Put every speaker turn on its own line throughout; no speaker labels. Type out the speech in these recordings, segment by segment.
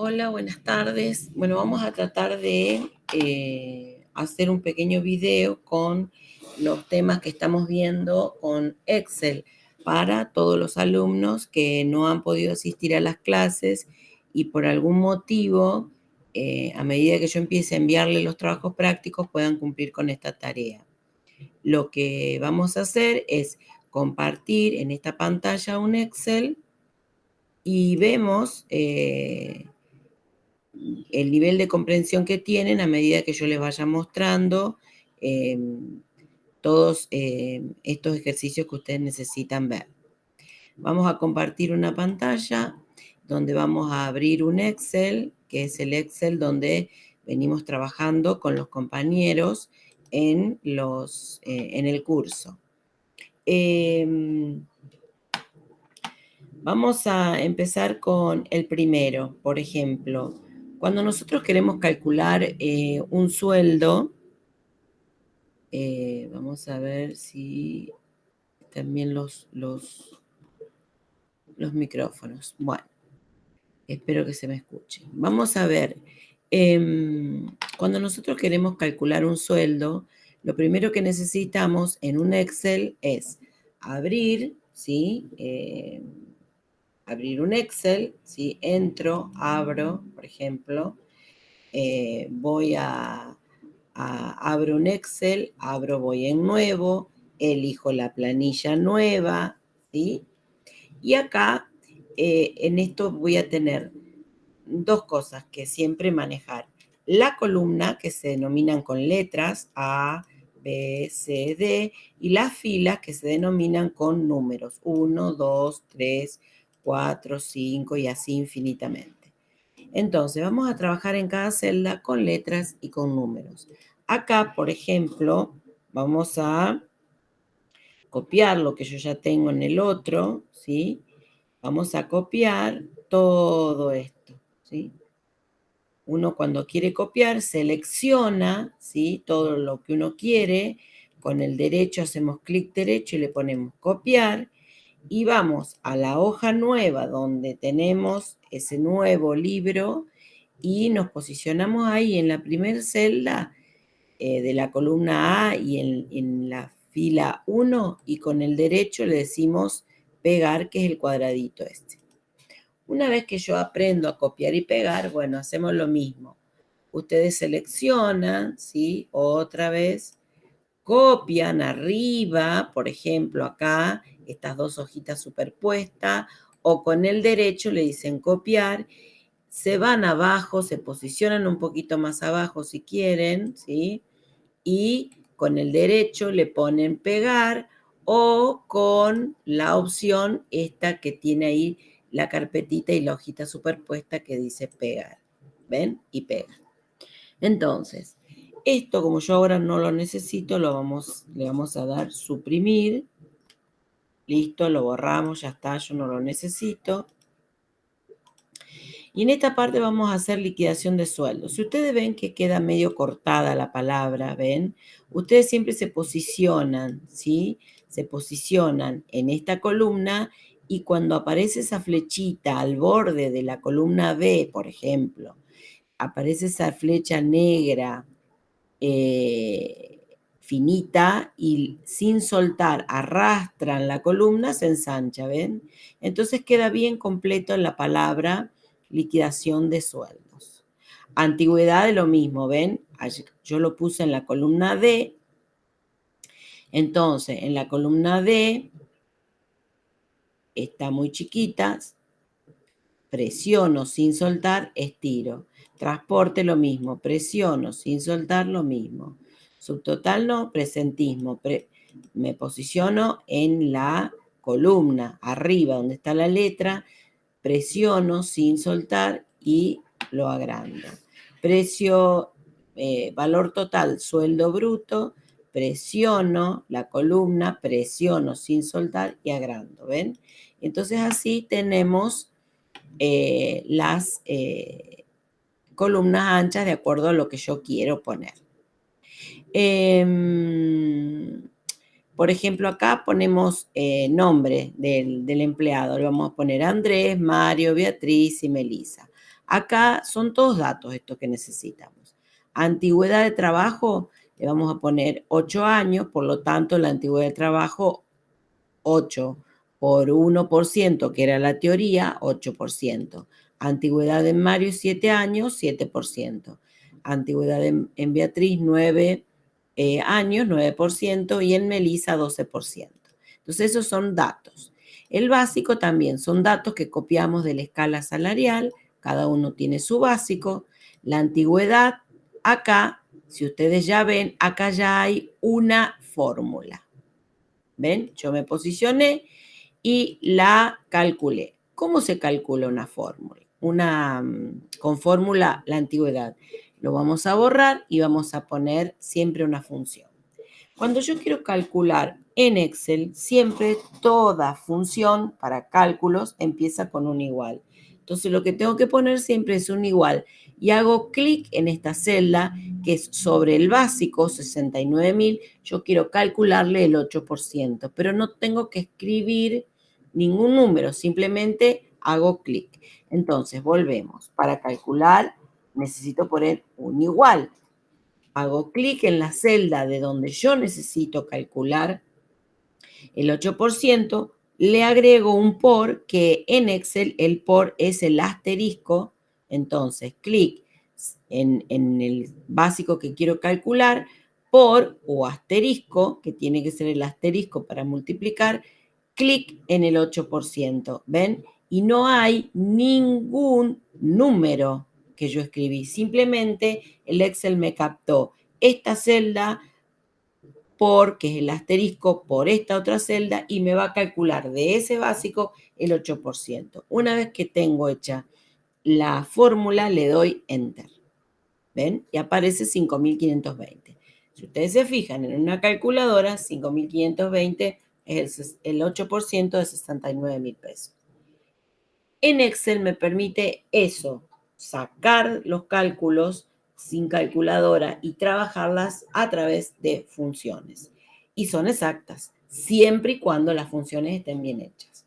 Hola, buenas tardes. Bueno, vamos a tratar de hacer un pequeño video con los temas que estamos viendo con Excel para todos los alumnos que no han podido asistir a las clases y por algún motivo, a medida que yo empiece a enviarle los trabajos prácticos, puedan cumplir con esta tarea. Lo que vamos a hacer es compartir en esta pantalla un Excel y vemos el nivel de comprensión que tienen a medida que yo les vaya mostrando todos estos ejercicios que ustedes necesitan ver. Vamos a compartir una pantalla donde vamos a abrir un Excel, que es el Excel donde venimos trabajando con los compañeros en el curso. Vamos a empezar con el primero, por ejemplo. Cuando nosotros queremos calcular un sueldo, vamos a ver si también los micrófonos. Bueno, espero que se me escuche. Vamos a ver, cuando nosotros queremos calcular un sueldo, lo primero que necesitamos en un Excel es abrir, ¿sí? Abrir un Excel, ¿sí? Entro, abro, por ejemplo, abro un Excel, voy en nuevo, elijo la planilla nueva, ¿sí? Y acá, en esto voy a tener dos cosas que siempre manejar. La columna, que se denominan con letras A, B, C, D, y las filas que se denominan con números 1, 2, 3, 4, 5 y así infinitamente. Entonces, vamos a trabajar en cada celda con letras y con números. Acá, por ejemplo, vamos a copiar lo que yo ya tengo en el otro, ¿sí? Vamos a copiar todo esto, ¿sí? Uno cuando quiere copiar selecciona, ¿sí? Todo lo que uno quiere. Con el derecho hacemos clic derecho y le ponemos copiar. Y vamos a la hoja nueva donde tenemos ese nuevo libro y nos posicionamos ahí en la primera celda de la columna A y en la fila 1 y con el derecho le decimos pegar, que es el cuadradito este. Una vez que yo aprendo a copiar y pegar, bueno, hacemos lo mismo. Ustedes seleccionan, ¿sí? Otra vez, copian arriba, por ejemplo, acá, estas dos hojitas superpuestas, o con el derecho le dicen copiar, se van abajo, se posicionan un poquito más abajo si quieren, ¿sí? Y con el derecho le ponen pegar o con la opción esta que tiene ahí la carpetita y la hojita superpuesta que dice pegar. ¿Ven? Y pega. Entonces, esto como yo ahora no lo necesito, le vamos a dar suprimir. Listo, lo borramos, ya está, yo no lo necesito. Y en esta parte vamos a hacer liquidación de sueldos. Si ustedes ven que queda medio cortada la palabra, ¿ven? Ustedes siempre se posicionan, ¿sí? Se posicionan en esta columna y cuando aparece esa flechita al borde de la columna B, por ejemplo, aparece esa flecha negra finita y sin soltar arrastran la columna, se ensancha, ¿ven? Entonces queda bien completo en la palabra liquidación de sueldos. Antigüedad de lo mismo, ¿ven? Yo lo puse en la columna D. Entonces, en la columna D está muy chiquita, presiono sin soltar, estiro. Transporte lo mismo, presiono sin soltar lo mismo. Subtotal no, presentismo. Me posiciono en la columna, arriba donde está la letra, presiono sin soltar y lo agrando. Precio, valor total, sueldo bruto, presiono la columna, presiono sin soltar y agrando, ¿ven? Entonces así tenemos las columnas anchas de acuerdo a lo que yo quiero poner. Por ejemplo, acá ponemos nombre del empleado. Le vamos a poner Andrés, Mario, Beatriz y Melisa. Acá son todos datos estos que necesitamos. Antigüedad de trabajo, le vamos a poner 8 años, por lo tanto la antigüedad de trabajo 8 por 1%, que era la teoría, 8%. Antigüedad en Mario, 7 años, 7%. Antigüedad en Beatriz, 9 años, 9%, y en Melissa, 12%. Entonces, esos son datos. El básico también son datos que copiamos de la escala salarial, cada uno tiene su básico. La antigüedad, acá, si ustedes ya ven, acá ya hay una fórmula. ¿Ven? Yo me posicioné y la calculé. ¿Cómo se calcula una fórmula? Con fórmula la antigüedad. Lo vamos a borrar y vamos a poner siempre una función. Cuando yo quiero calcular en Excel, siempre toda función para cálculos empieza con un igual. Entonces lo que tengo que poner siempre es un igual y hago clic en esta celda que es sobre el básico, 69.000. Yo quiero calcularle el 8%, pero no tengo que escribir ningún número, simplemente hago clic. Entonces volvemos. Para calcular necesito poner un igual. Hago clic en la celda de donde yo necesito calcular el 8%, le agrego un por, que en Excel el por es el asterisco. Entonces, clic en el básico que quiero calcular, por o asterisco, que tiene que ser el asterisco para multiplicar, clic en el 8%, ¿ven? Y no hay ningún número que yo escribí, simplemente el Excel me captó esta celda por, que es el asterisco, por esta otra celda y me va a calcular de ese básico el 8%. Una vez que tengo hecha la fórmula, le doy Enter. ¿Ven? Y aparece 5.520. Si ustedes se fijan en una calculadora, 5.520 es el 8% de 69.000 pesos. En Excel me permite eso, sacar los cálculos sin calculadora y trabajarlas a través de funciones. Y son exactas, siempre y cuando las funciones estén bien hechas.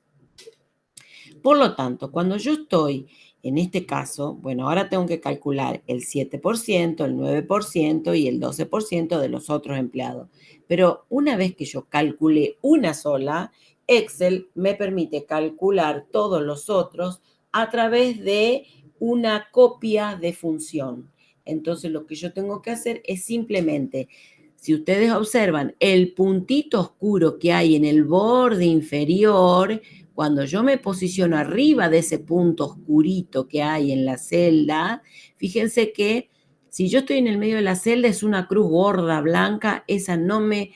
Por lo tanto, cuando yo estoy en este caso, bueno, ahora tengo que calcular el 7%, el 9% y el 12% de los otros empleados. Pero una vez que yo calculé una sola, Excel me permite calcular todos los otros a través de una copia de función. Entonces, lo que yo tengo que hacer es simplemente, si ustedes observan, el puntito oscuro que hay en el borde inferior, cuando yo me posiciono arriba de ese punto oscurito que hay en la celda, fíjense que si yo estoy en el medio de la celda es una cruz gorda, blanca, esa no me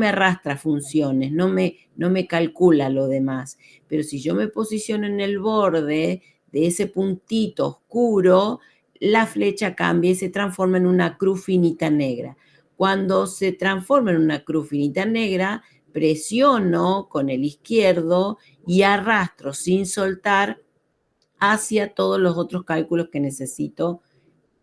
arrastra funciones, no me calcula lo demás. Pero si yo me posiciono en el borde de ese puntito oscuro, la flecha cambia y se transforma en una cruz finita negra. Cuando se transforma en una cruz finita negra, presiono con el izquierdo y arrastro sin soltar hacia todos los otros cálculos que necesito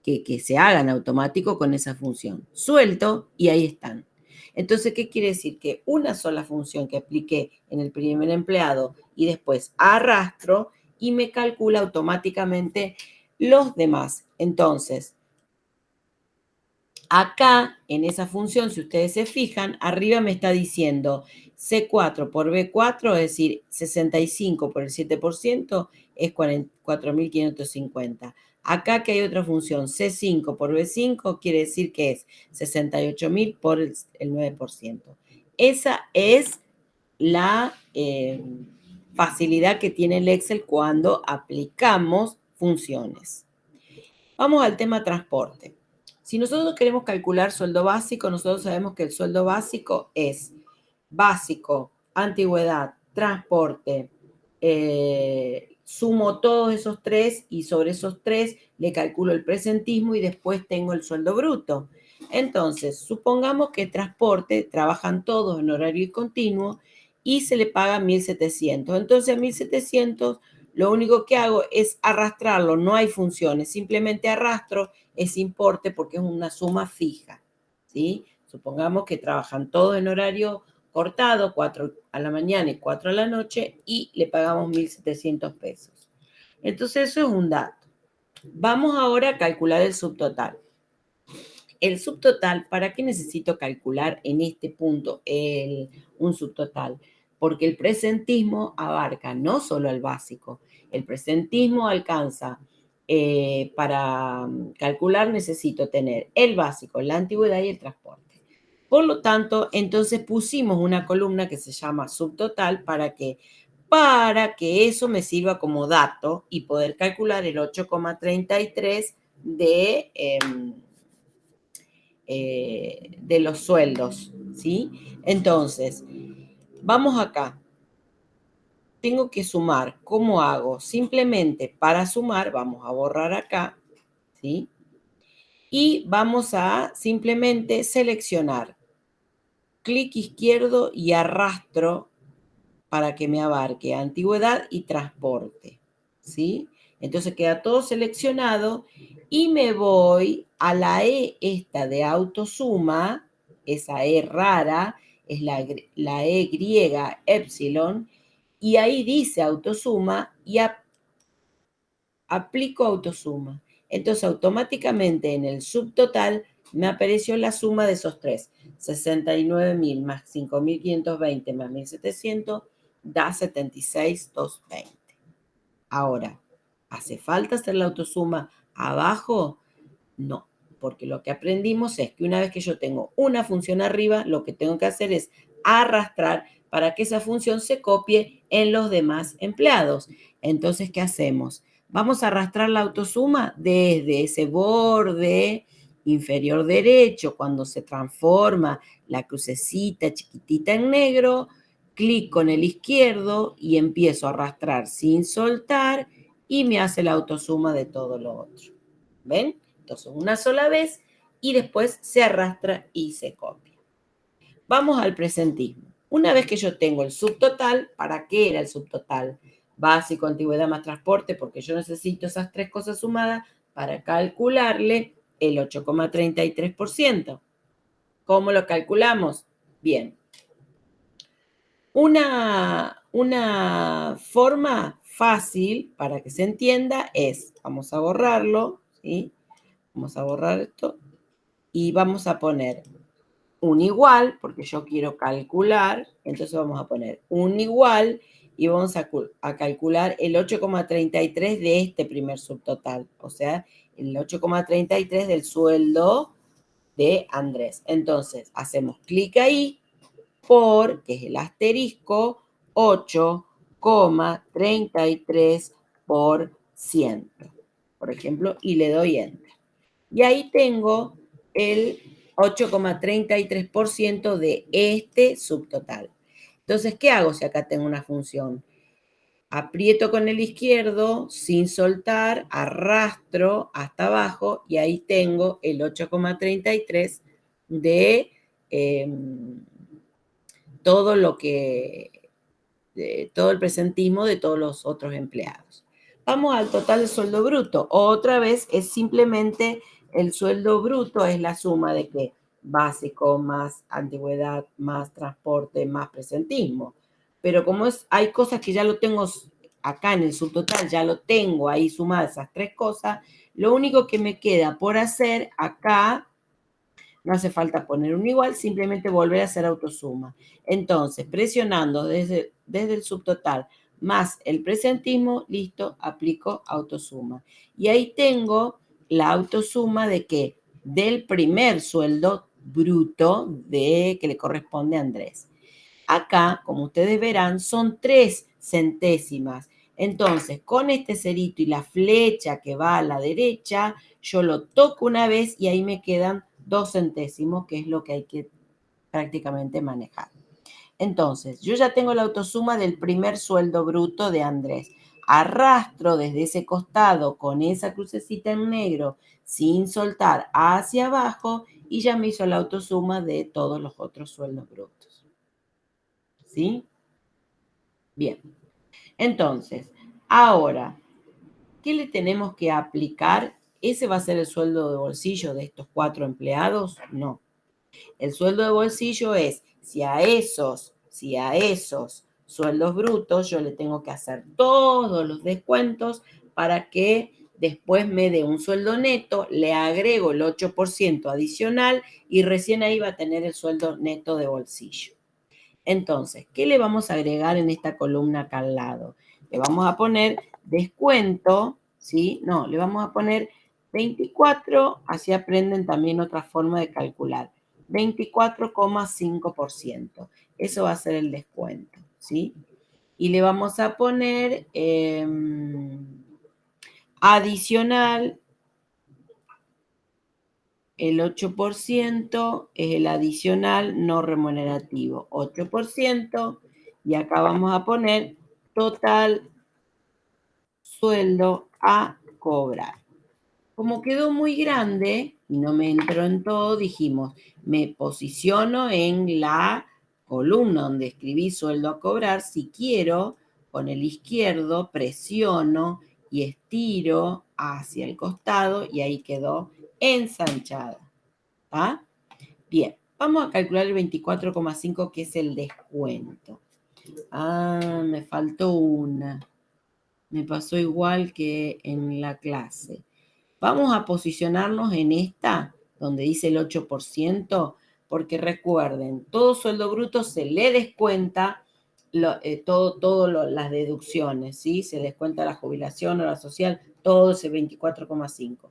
que se hagan automático con esa función. Suelto y ahí están. Entonces, ¿qué quiere decir? Que una sola función que apliqué en el primer empleado y después arrastro y me calcula automáticamente los demás. Entonces, acá, en esa función, si ustedes se fijan, arriba me está diciendo C4 por B4, es decir, 65 por el 7% es 4.550. Acá que hay otra función, C5 por B5, quiere decir que es 68.000 por el 9%. Esa es la facilidad que tiene el Excel cuando aplicamos funciones. Vamos al tema transporte. Si nosotros queremos calcular sueldo básico, nosotros sabemos que el sueldo básico es básico, antigüedad, transporte, sumo todos esos tres y sobre esos tres le calculo el presentismo y después tengo el sueldo bruto. Entonces, supongamos que transporte trabajan todos en horario continuo y se le paga 1.700. Entonces, 1.700 lo único que hago es arrastrarlo, no hay funciones, simplemente arrastro ese importe porque es una suma fija, ¿sí? Supongamos que trabajan todos en horario cortado, 4 a la mañana y 4 a la noche, y le pagamos 1.700 pesos. Entonces, eso es un dato. Vamos ahora a calcular el subtotal. El subtotal, ¿para qué necesito calcular en este punto un subtotal? Porque el presentismo abarca no solo el básico, el presentismo alcanza, para calcular necesito tener el básico, la antigüedad y el transporte. Por lo tanto, entonces pusimos una columna que se llama subtotal para que eso me sirva como dato y poder calcular el 8,33 de los sueldos, ¿sí? Entonces, vamos acá. Tengo que sumar. ¿Cómo hago? Simplemente para sumar, vamos a borrar acá, ¿sí? Y vamos a simplemente seleccionar. Clic izquierdo y arrastro para que me abarque antigüedad y transporte, ¿sí? Entonces queda todo seleccionado y me voy a la E esta de autosuma, esa E rara, es la E griega epsilon, y ahí dice autosuma y aplico autosuma. Entonces automáticamente en el subtotal me apareció la suma de esos tres, 69.000 más 5.520 más 1.700 da 76.220. Ahora, ¿hace falta hacer la autosuma abajo? No, porque lo que aprendimos es que una vez que yo tengo una función arriba, lo que tengo que hacer es arrastrar para que esa función se copie en los demás empleados. Entonces, ¿qué hacemos? Vamos a arrastrar la autosuma desde ese borde inferior derecho, cuando se transforma la crucecita chiquitita en negro, clic con el izquierdo y empiezo a arrastrar sin soltar y me hace la autosuma de todo lo otro. ¿Ven? Entonces, una sola vez y después se arrastra y se copia. Vamos al presentismo. Una vez que yo tengo el subtotal, ¿para qué era el subtotal? Básico, antigüedad más transporte, porque yo necesito esas tres cosas sumadas para calcularle el 8,33%. ¿Cómo lo calculamos? Bien. Una forma fácil para que se entienda es, vamos a borrarlo, ¿sí? Vamos a borrar esto y vamos a poner un igual, porque yo quiero calcular, entonces vamos a poner un igual y vamos a calcular el 8,33 de este primer subtotal, o sea, el 8,33 del sueldo de Andrés. Entonces, hacemos clic ahí por, que es el asterisco, 8,33%, por ejemplo, y le doy Enter. Y ahí tengo el 8,33% de este subtotal. Entonces, ¿qué hago si acá tengo una función? Aprieto con el izquierdo, sin soltar, arrastro hasta abajo y ahí tengo el 8,33 de todo lo que, todo el presentismo de todos los otros empleados. Vamos al total de sueldo bruto. Otra vez es simplemente el sueldo bruto, es la suma de que básico más antigüedad más transporte más presentismo. Pero como hay cosas que ya lo tengo acá en el subtotal, ya lo tengo ahí sumadas esas tres cosas, lo único que me queda por hacer acá, no hace falta poner un igual, simplemente volver a hacer autosuma. Entonces, presionando desde el subtotal más el presentismo, listo, aplico autosuma. Y ahí tengo la autosuma de qué? Del primer sueldo bruto que le corresponde a Andrés. Acá, como ustedes verán, son 3 centésimas. Entonces, con este cerito y la flecha que va a la derecha, yo lo toco una vez y ahí me quedan 2 centésimos, que es lo que hay que prácticamente manejar. Entonces, yo ya tengo la autosuma del primer sueldo bruto de Andrés. Arrastro desde ese costado con esa crucecita en negro sin soltar hacia abajo y ya me hizo la autosuma de todos los otros sueldos brutos. ¿Sí? Bien. Entonces, ahora, ¿qué le tenemos que aplicar? ¿Ese va a ser el sueldo de bolsillo de estos 4 empleados? No. El sueldo de bolsillo es si a esos sueldos brutos yo le tengo que hacer todos los descuentos para que después me dé un sueldo neto, le agrego el 8% adicional y recién ahí va a tener el sueldo neto de bolsillo. Entonces, ¿qué le vamos a agregar en esta columna acá al lado? Le vamos a poner descuento, ¿sí? No, le vamos a poner 24, así aprenden también otra forma de calcular. 24,5%. Eso va a ser el descuento, ¿sí? Y le vamos a poner adicional, el 8% es el adicional no remunerativo, 8%, y acá vamos a poner total sueldo a cobrar. Como quedó muy grande y no me entró en todo, dijimos, me posiciono en la columna donde escribí sueldo a cobrar. Si quiero, con el izquierdo presiono y estiro hacia el costado y ahí quedó ensanchada. ¿Ah? Bien, vamos a calcular el 24,5 que es el descuento. Ah, me faltó una. Me pasó igual que en la clase. Vamos a posicionarnos en esta, donde dice el 8%, porque recuerden, todo sueldo bruto se le descuenta las deducciones, ¿sí? Se descuenta la jubilación o la social, todo ese 24,5.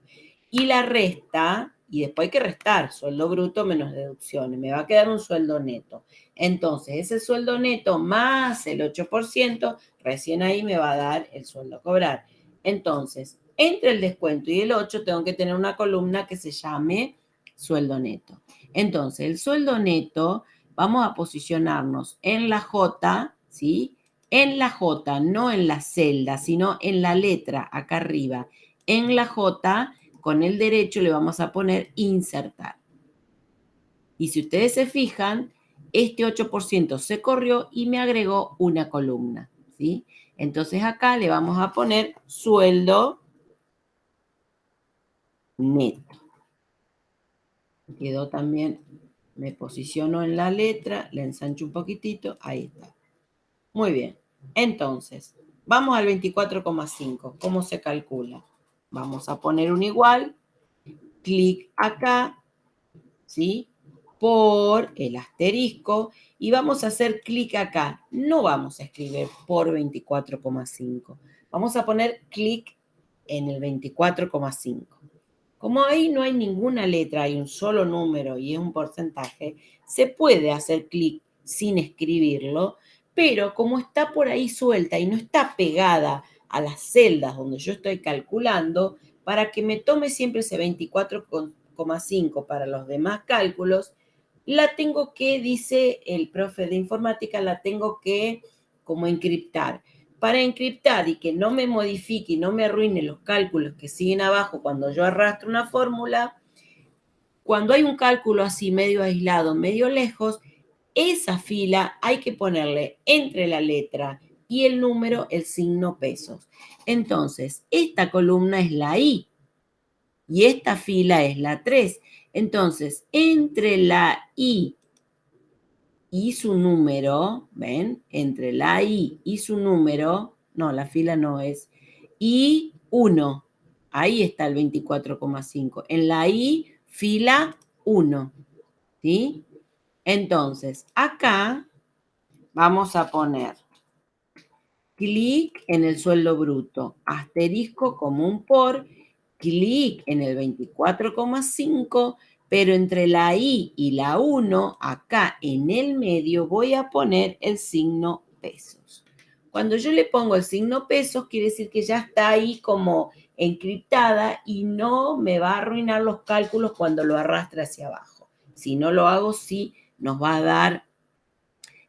Y la resta, y después hay que restar, sueldo bruto menos deducciones, me va a quedar un sueldo neto. Entonces, ese sueldo neto más el 8%, recién ahí me va a dar el sueldo a cobrar. Entonces, entre el descuento y el 8 tengo que tener una columna que se llame sueldo neto. Entonces, el sueldo neto, vamos a posicionarnos en la J, ¿sí? En la J, no en la celda, sino en la letra acá arriba. En la J, con el derecho le vamos a poner insertar. Y si ustedes se fijan, este 8% se corrió y me agregó una columna, ¿sí? Entonces acá le vamos a poner sueldo neto. Quedó también, me posiciono en la letra, le ensancho un poquitito, ahí está. Muy bien, entonces, vamos al 24,5. ¿Cómo se calcula? Vamos a poner un igual, clic acá, ¿sí? Por el asterisco, y vamos a hacer clic acá. No vamos a escribir por 24,5. Vamos a poner clic en el 24,5. Como ahí no hay ninguna letra, hay un solo número y es un porcentaje, se puede hacer clic sin escribirlo, pero como está por ahí suelta y no está pegada a las celdas donde yo estoy calculando, para que me tome siempre ese 24,5 para los demás cálculos, la tengo que, dice el profe de informática, la tengo que como encriptar. Para encriptar y que no me modifique y no me arruine los cálculos que siguen abajo cuando yo arrastro una fórmula, cuando hay un cálculo así medio aislado, medio lejos, esa fila hay que ponerle entre la letra y el número el signo pesos. Entonces, esta columna es la I y esta fila es la 3. Entonces, entre la I y su número, ¿ven? Entre la I y su número, no, la fila no es, y 1. Ahí está el 24,5. En la I, fila 1. ¿Sí? Entonces, acá vamos a poner clic en el sueldo bruto, asterisco común por, clic en el 24,5, pero entre la I y la 1, acá en el medio, voy a poner el signo pesos. Cuando yo le pongo el signo pesos, quiere decir que ya está ahí como encriptada y no me va a arruinar los cálculos cuando lo arrastre hacia abajo. Si no lo hago, sí nos va a dar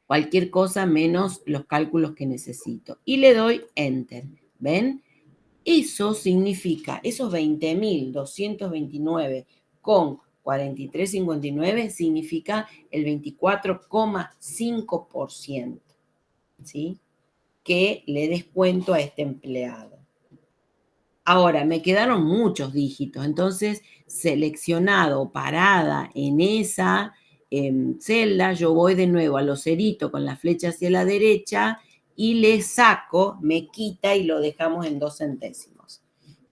cualquier cosa menos los cálculos que necesito. Y le doy Enter. ¿Ven? Eso significa, esos 20.229 con 43,59 significa el 24,5%, ¿sí? Que le descuento a este empleado. Ahora, me quedaron muchos dígitos, entonces seleccionado, parada en esa celda, yo voy de nuevo a los ceritos con la flecha hacia la derecha y le saco, me quita y lo dejamos en 2 centésimos.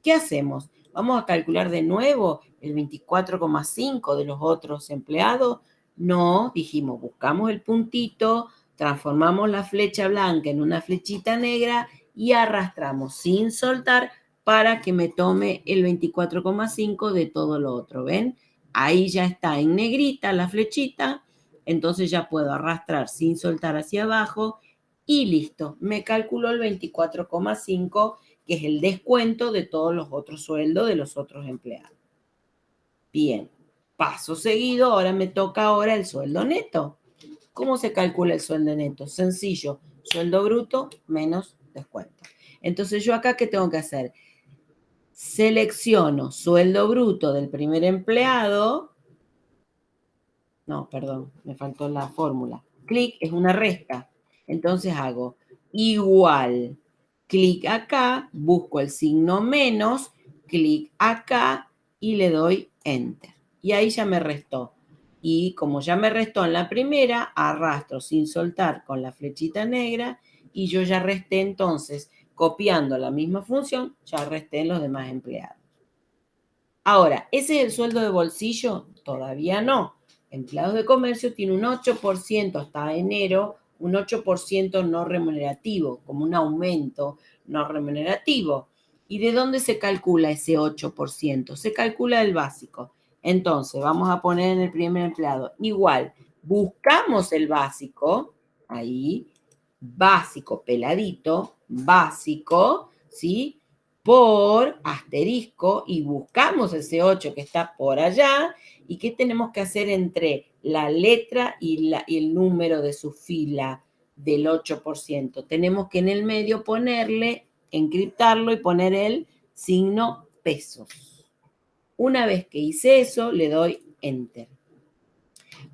¿Qué hacemos? ¿Vamos a calcular de nuevo el 24,5 de los otros empleados? No, dijimos, buscamos el puntito, transformamos la flecha blanca en una flechita negra y arrastramos sin soltar para que me tome el 24,5 de todo lo otro, ¿ven? Ahí ya está en negrita la flechita, entonces ya puedo arrastrar sin soltar hacia abajo y listo, me calculó el 24,5, que es el descuento de todos los otros sueldos de los otros empleados. Bien, paso seguido, ahora me toca ahora el sueldo neto. ¿Cómo se calcula el sueldo neto? Sencillo, sueldo bruto menos descuento. Entonces yo acá, ¿qué tengo que hacer? Selecciono sueldo bruto del primer empleado. No, perdón, me faltó la fórmula. Clic es una resta. Entonces hago igual. Clic acá, busco el signo menos, clic acá y le doy Enter. Y ahí ya me restó. Y como ya me restó en la primera, arrastro sin soltar con la flechita negra y yo ya resté entonces, copiando la misma función, ya resté en los demás empleados. Ahora, ¿ese es el sueldo de bolsillo? Todavía no. Empleados de comercio tiene un 8% hasta enero, un 8% no remunerativo, como un aumento no remunerativo. ¿Y de dónde se calcula ese 8%? Se calcula del básico. Entonces, vamos a poner en el primer empleado. Igual, buscamos el básico, ahí, básico, peladito, básico, ¿sí? Por asterisco y buscamos ese 8 que está por allá y qué tenemos que hacer entre la letra y el número de su fila del 8%. Tenemos que en el medio ponerle, encriptarlo y poner el signo pesos. Una vez que hice eso, le doy Enter.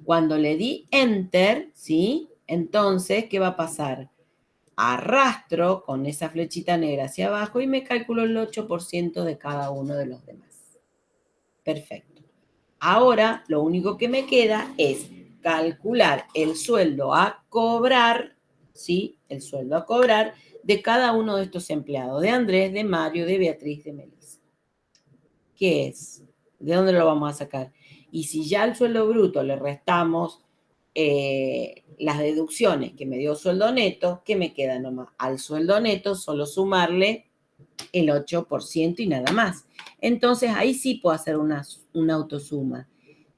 Cuando le di Enter, ¿sí? Entonces, ¿qué va a pasar? Arrastro con esa flechita negra hacia abajo y me calculo el 8% de cada uno de los demás. Perfecto. Ahora lo único que me queda es calcular el sueldo a cobrar, ¿sí? El sueldo a cobrar de cada uno de estos empleados, de Andrés, de Mario, de Beatriz, de Melissa. ¿Qué es? ¿De dónde lo vamos a sacar? Y si ya al sueldo bruto le restamos las deducciones que me dio sueldo neto, ¿qué me queda nomás? Al sueldo neto solo sumarle el 8% y nada más. Entonces ahí sí puedo hacer una autosuma.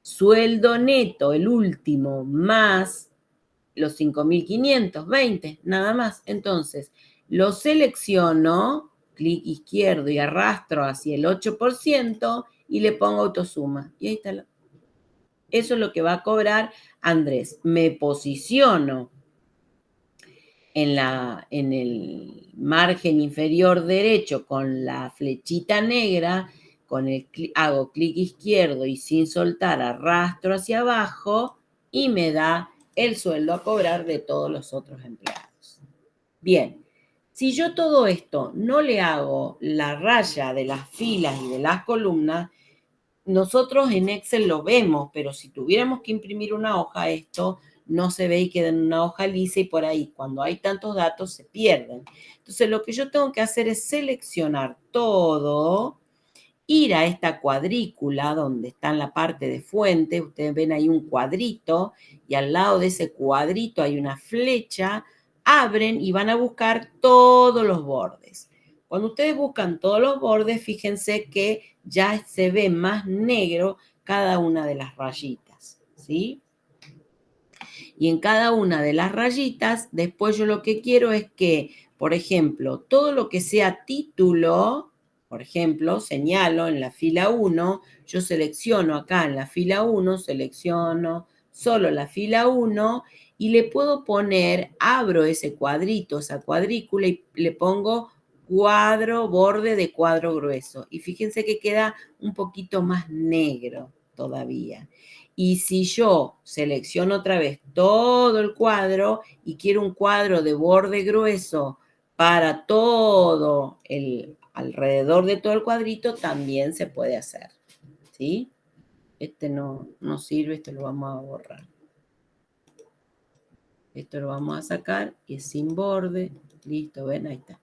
Sueldo neto, el último, más los 5.520, nada más. Entonces, lo selecciono, clic izquierdo y arrastro hacia el 8% y le pongo autosuma. Y ahí está. Eso es lo que va a cobrar Andrés. Me posiciono en el margen inferior derecho con la flechita negra, hago clic izquierdo y sin soltar arrastro hacia abajo y me da el sueldo a cobrar de todos los otros empleados. Bien, si yo todo esto no le hago la raya de las filas y de las columnas, nosotros en Excel lo vemos, pero si tuviéramos que imprimir una hoja, esto no se ve y queda en una hoja lisa y por ahí, cuando hay tantos datos, se pierden. Entonces, lo que yo tengo que hacer es seleccionar todo, ir a esta cuadrícula donde está en la parte de fuente, ustedes ven ahí un cuadrito y al lado de ese cuadrito hay una flecha, abren y van a buscar todos los bordes. Cuando ustedes buscan todos los bordes, fíjense que ya se ve más negro cada una de las rayitas, ¿sí? Y en cada una de las rayitas, después yo lo que quiero es que, por ejemplo, todo lo que sea título, por ejemplo, señalo en la fila 1, yo selecciono acá en la fila 1, selecciono solo la fila 1 y le puedo poner, abro ese cuadrito, esa cuadrícula y le pongo cuadro, borde de cuadro grueso. Y fíjense que queda un poquito más negro todavía. Y si yo selecciono otra vez todo el cuadro y quiero un cuadro de borde grueso para todo el alrededor de todo el cuadrito, también se puede hacer, ¿sí? Este no sirve, esto lo vamos a borrar. Esto lo vamos a sacar y es sin borde. Listo, ven, ahí está.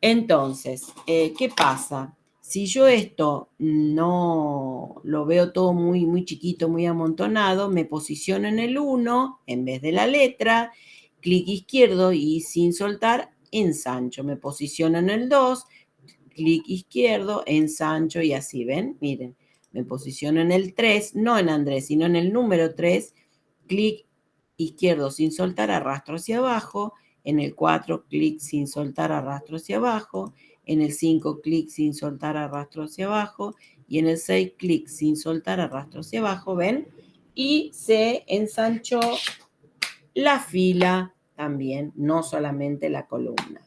Entonces, ¿qué pasa? Si yo esto no lo veo todo muy, muy chiquito, muy amontonado, me posiciono en el 1 en vez de la letra, clic izquierdo y sin soltar, ensancho. Me posiciono en el 2, clic izquierdo, ensancho y así, ¿ven? Miren, me posiciono en el 3, no en Andrés, sino en el número 3, clic izquierdo sin soltar, arrastro hacia abajo, en el 4, clic sin soltar, arrastro hacia abajo, en el 5, clic sin soltar, arrastro hacia abajo, y en el 6, clic sin soltar, arrastro hacia abajo, ¿ven? Y se ensanchó la fila también, no solamente la columna.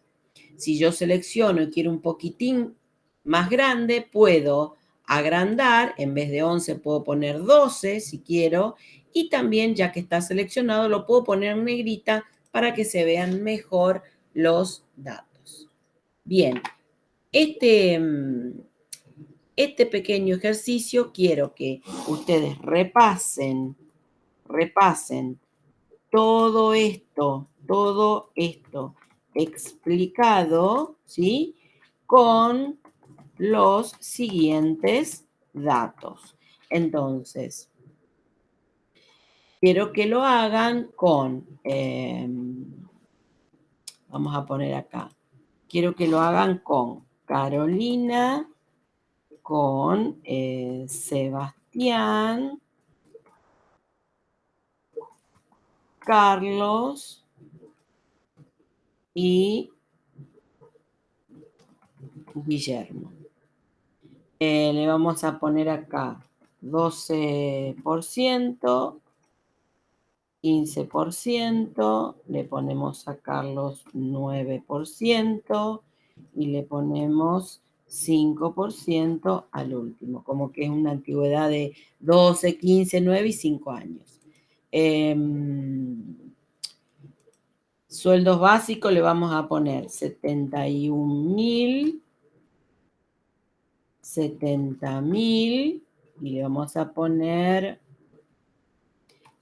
Si yo selecciono y quiero un poquitín más grande, puedo agrandar, en vez de 11 puedo poner 12 si quiero, y también ya que está seleccionado lo puedo poner en negrita para que se vean mejor los datos. Bien, este pequeño ejercicio quiero que ustedes repasen todo esto explicado, ¿sí? Con los siguientes datos. Entonces, quiero que lo hagan con, vamos a poner acá, quiero que lo hagan con Carolina, con Sebastián, Carlos y Guillermo. Le vamos a poner acá 12%, 15%, le ponemos a Carlos 9% y le ponemos 5% al último, como que es una antigüedad de 12, 15, 9 y 5 años. Sueldos básicos le vamos a poner 71.000, 70.000 y le vamos a poner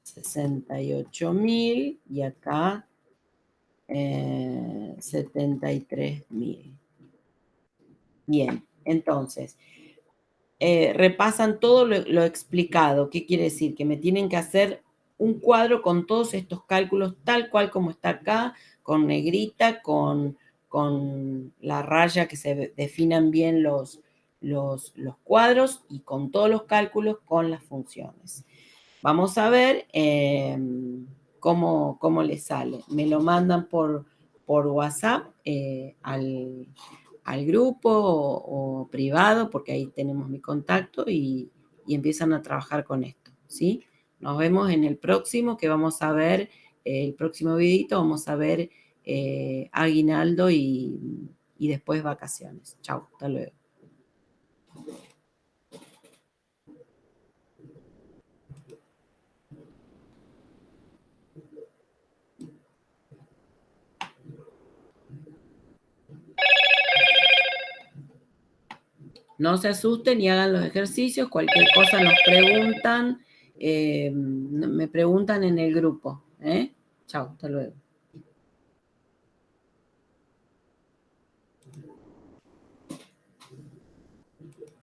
68.000 y acá 73.000. Bien, entonces, repasan todo lo explicado. ¿Qué quiere decir? Que me tienen que hacer un cuadro con todos estos cálculos tal cual como está acá, con negrita, con la raya que se definan bien los cuadros y con todos los cálculos con las funciones. Vamos a ver cómo les sale. Me lo mandan por WhatsApp al grupo o privado, porque ahí tenemos mi contacto y empiezan a trabajar con esto, ¿sí? Nos vemos en el próximo, que vamos a ver, el próximo videito, vamos a ver aguinaldo y después vacaciones. Chau, hasta luego. No se asusten y hagan los ejercicios. Cualquier cosa nos preguntan. Me preguntan en el grupo. Chao, hasta luego.